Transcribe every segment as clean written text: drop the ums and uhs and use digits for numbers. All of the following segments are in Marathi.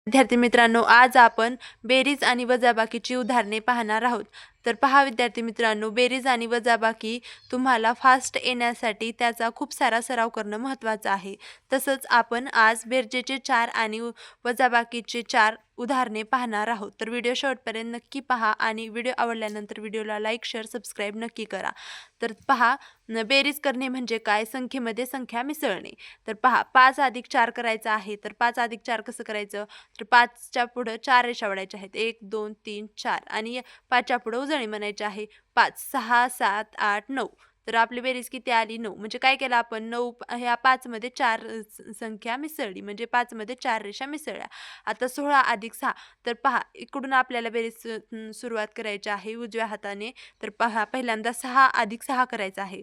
विद्यार्थी मित्रांनो, आज आपण बेरीज आणि वजाबाकीची उदाहरणे पाहणार आहोत. तर पहा विद्यार्थी मित्रांनो, बेरीज आणि वजाबाकी तुम्हाला फास्ट येण्यासाठी त्याचा खूप सारा सराव करणं महत्त्वाचं आहे. तसंच आपण आज बेरजेचे 4 आणि वजाबाकीचे 4 उदाहरणे पाहणार आहोत. तर व्हिडिओ शेवटपर्यंत नक्की पहा आणि व्हिडिओ आवडल्यानंतर व्हिडिओला लाईक, शेअर, सबस्क्राईब नक्की करा. तर पहा, बेरीज करणे म्हणजे काय? संख्येमध्ये संख्या मिसळणे. तर पहा, 5 अधिक 4 करायचं आहे. तर 5 अधिक 4 कसं करायचं? तर 5च्या पुढं 4 रेषा ओढायच्या आहेत. 1, 2, 3, 4 आणि 5च्या पुढं उजळणी म्हणायची आहे. 5, 6, 7, 8, 9. तर आपली बेरीज किती आली? 9. म्हणजे काय केलं आपण? 9 ह्या 5 मध्ये 4 संख्या मिसळली. म्हणजे 5 मध्ये 4 रेषा मिसळल्या. आता 16 अधिक 6. तर पहा, इकडून आपल्याला बेरीज सुरुवात करायची आहे उजव्या हाताने. तर पहा, पहिल्यांदा 6 अधिक 6 करायचं आहे.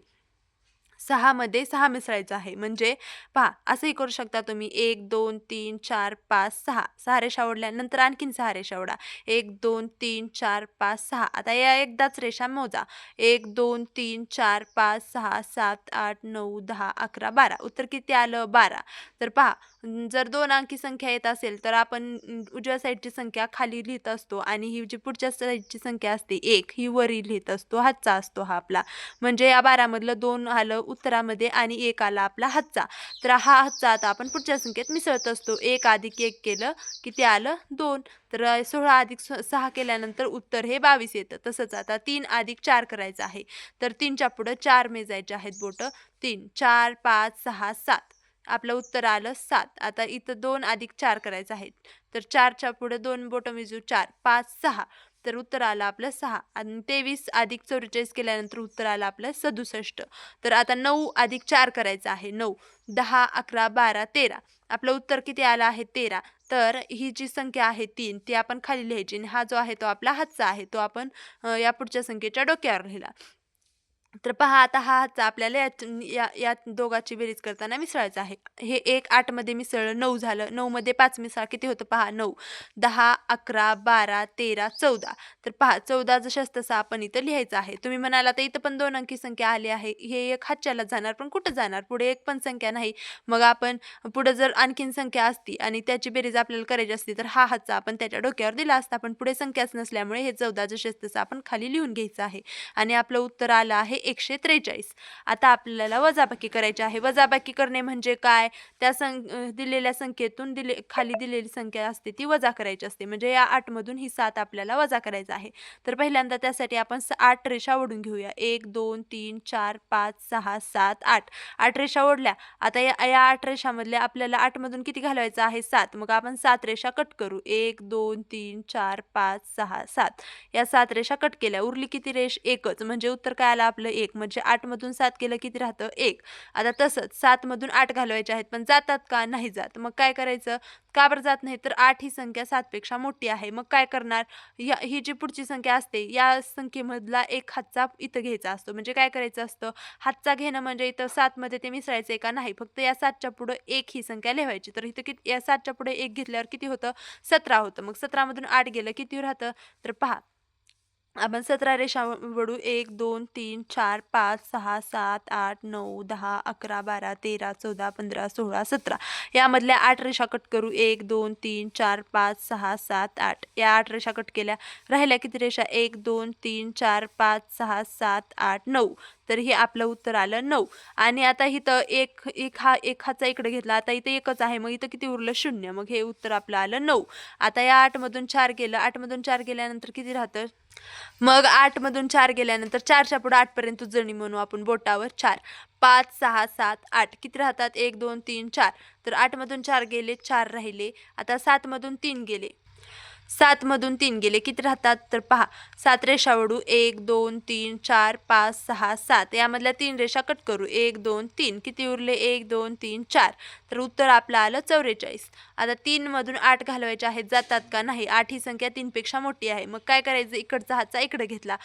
6 मध्ये 6 मिसळायचं आहे. म्हणजे पहा, असंही करू शकता तुम्ही. 1, 2, 3, 4, 5, 6. 6 रेषा ओढल्यानंतर आणखीन 6 रेषा ओढा. 1, 2, 3, 4, 5, 6. आता या एकदाच रेषा मोजा. 1, 2, 3, 4, 5, 6, 7, 8, 9, 10, 11, 12. उत्तर किती आलं? 12. तर पहा, जर 2 अंकी संख्या येत असेल तर आपण उजव्या साईडची संख्या खाली लिहित असतो आणि ही जी पुढच्या साईडची संख्या असते 1 ही वरी लिहित असतो. हातचा असतो हा आपला. म्हणजे या 12 मधलं 2 आलं उत्तरामध्ये आणि 1 आला आपला हातचा. तर हा हातचा आता आपण पुढच्या संख्येत मिसळत असतो. 1 अधिक 1 केलं किती आलं? 2. तर 16 अधिक 6 केल्यानंतर उत्तर हे 22 येतं. तसंच आता 3 अधिक 4 करायचं आहे. तर 3च्या पुढं 4 मेजायचे आहेत बोटं. 3, 4, 5, 6, 7. आपलं उत्तर आलं 7. आता इथं 2 अधिक 4 करायचं आहे. तर 4च्या पुढे 2 बोटं मिजू. 4, 5, 6. तर उत्तर आलं आपलं 6 आणि 23 अधिक 44 केल्यानंतर उत्तर आलं आपलं 67. तर आता 9 अधिक 4 करायचं आहे. 9, 10, 11, 12, 13. आपलं उत्तर किती आलं आहे? 13. तर ही जी संख्या आहे 3 ती आपण खाली लिहायची आणि हा जो आहे तो आपला हातचा आहे. तो आपण या पुढच्या संख्येच्या डोक्यावर लिहिला. तर पहा, आता हा हातचा आपल्याला या दोघांची बेरीज करताना मिसळायचा आहे. हे 1 8 मध्ये मिसळलं 9 झालं. 9 मध्ये 5 मिसळा किती होतं पहा? 9, 10, 11, 12, 13, 14. तर पहा, 14 जशास तसं आपण इथं लिहायचं आहे. तुम्ही म्हणाला तर इथं पण 2 अंकी संख्या आली आहे. हे एक हातच्याला जाणार, पण कुठं जाणार? पुढे एक पण संख्या नाही. मग आपण पुढे जर आणखीन संख्या असती आणि त्याची बेरीज आपल्याला करायची असती तर हा हातचा आपण त्याच्या डोक्यावर दिला असता. पण पुढे संख्याच नसल्यामुळे हे 14 जशास तसं आपण खाली लिहून घ्यायचं आहे आणि आपलं उत्तर आलं आहे 143. आता आपल्याला वजाबाकी करायची आहे. वजाबाकी करणे म्हणजे काय? त्या दिलेल्या संख्येतून खाली दिलेली संख्या असते ती वजा करायची असते. म्हणजे या 8 मधून ही 7 आपल्याला वजा करायचं आहे. तर पहिल्यांदा त्यासाठी आपण 8 रेषा ओढून घेऊया. 1, 2, 3, 4, 5, 6, 7, 8. 8 रेषा ओढल्या. आता या 8 रेषामधल्या आपल्याला 8 मधून किती घालवायचं आहे? 7. मग आपण 7 रेषा कट करू. 1, 2, 3, 4, 5, 6, 7. या 7 रेषा कट केल्या. उरली किती रेष? एकच. म्हणजे उत्तर काय आलं आपलं? 1. म्हणजे 8 मधून 7 केलं किती राहतं? 1. आता तसंच 7 मधून 8 घालवायचे आहेत, पण जातात का? नाही जात. मग काय करायचं? का बरं जात नाही? तर 8 ही संख्या 7 पेक्षा मोठी आहे. मग काय करणार? ही जी पुढची संख्या असते या संख्येमधला एक हातचा इथं घ्यायचा असतो. म्हणजे काय करायचं असतं? हातचा घेणं म्हणजे इथं 7 मध्ये ते मिसळायचंय का? नाही. फक्त या 7च्या पुढं 1 ही संख्या लिहायची. तर इथं किती? या 7च्या पुढे 1 घेतल्यावर किती होतं? 17 होतं. मग 17 मधून 8 गेलं किती राहतं? तर पहा, आपण 17 रेषा वढू. 1, 2, 3, 4, 5, 6, 7, 8, 9, 10, 11, 12, 13, 14, 15, 16, 17. यामधल्या 8 रेषा कट करू. 1, 2, 3, 4, 5, 6, 7, 8. या 8 रेषा कट केल्या. राहिल्या किती रेषा? 1, 2, 3, 4, 5, 6, 7, 8, 9. तर हे आपलं उत्तर आलं 9. आणि आता इथं एक हातचा इकडे घेतला. आता इथं एकच आहे. मग इथं किती उरलं? 0. मग हे उत्तर आपलं आलं 9. आता या 8 मधून 4 गेलं. 8 मधून 4 गेल्यानंतर किती राहतं? मग 8 मधून 4 गेल्यानंतर 4च्या पुढे 8 पर्यंत उजळणी म्हणू आपण बोटावर. 4, 5, 6, 7, 8. किती राहतात? 1, 2, 3, 4. तर 8 मधून 4 गेले, 4 राहिले. आता 7 मधून 3 गेले. 7 मधून 3 गेले किती राहतात? तर पहा, 7 रेषा ओढू. 1, 2, 3, 4, 5, 6, 7. यामधल्या 3 रेषा कट करू. 1, 2, 3. किती उरले? 1, 2, 3, 4. तर उत्तर आपलं आलं 44. आता 3 मधून 8 घालवायचे आहेत. जातात का? नाही. 8 ही संख्या 3 पेक्षा मोठी आहे. मग काय करायचं? इकडचा हातचा इकडे घेतला.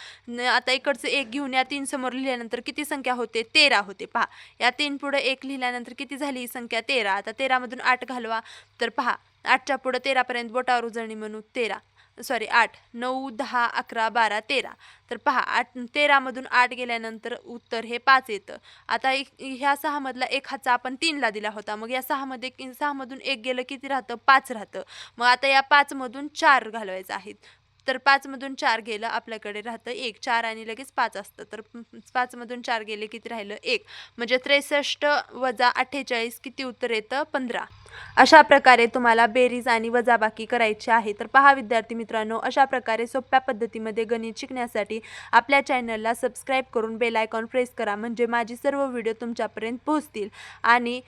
आता इकडचं 1 घेऊन या 3 समोर लिहिल्यानंतर किती संख्या होते? 13 होते. पहा, या 3 पुढे 1 लिहिल्यानंतर किती झाली ही संख्या? 13. आता 13 मधून 8 घालवा. तर पहा, 8च्या पुढे 13 पर्यंत बोटावर उजळणी म्हणू. 13. सॉरी 8, 9, 10, 11, 12, 13. तर पहा 13मधून 8 गेल्यानंतर उत्तर हे 5 येतं. आता ह्या 6 मधला एक हातचा आपण 3ला दिला होता. मग या 6 मधून 1 गेलं किती राहतं? 5 राहतं. मग आता या 5 मधून 4 घालवायचं आहे. तर 5 मधून 4 गेलं आपल्याकडे राहतं 1. 4 आणि लगेच 5 असतं. तर 5 मधून 4 गेले किती राहिलं? 1. म्हणजे 63 वजा 48 किती उत्तर येतं? 15. अशा प्रकारे तुम्हाला बेरीज आणि वजाबाकी करायची आहे. तर पहा विद्यार्थी मित्रांनो, अशा प्रकारे सोप्या पद्धतीमध्ये गणित शिकण्यासाठी आपल्या चॅनलला सबस्क्राईब करून बेल आयकॉन प्रेस करा, म्हणजे माझी सर्व व्हिडिओ तुमच्यापर्यंत पोहोचतील. आणि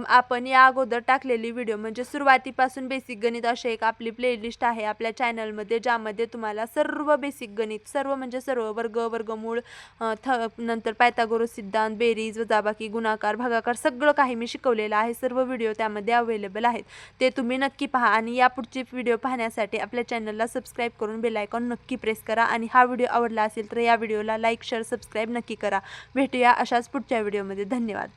आपण या अगोदर टाकलेली व्हिडिओ म्हणजे सुरुवातीपासून बेसिक गणित अशी एक आपली प्लेलिस्ट आहे आपल्या चॅनलमध्ये, ज्यामध्ये तुम्हाला सर्व बेसिक गणित, सर्व म्हणजे सर्व वर्ग, वर्गमूळ, नंतर पायथागोरस सिद्धांत, बेरीज, वजाबाकी, गुणाकार, भागाकार सगळं काही मी शिकवलेलं आहे. सर्व व्हिडिओ त्यामध्ये अवेलेबल आहेत. ते तुम्ही नक्की पहा आणि यापुढची व्हिडिओ पाहण्यासाठी आपल्या चॅनलला सबस्क्राईब करून बेल आयकॉन नक्की प्रेस करा. आणि हा व्हिडिओ आवडला असेल तर या व्हिडिओला लाईक, शेअर, सबस्क्राईब नक्की करा. भेटूया अशाच पुढच्या व्हिडिओमध्ये. धन्यवाद.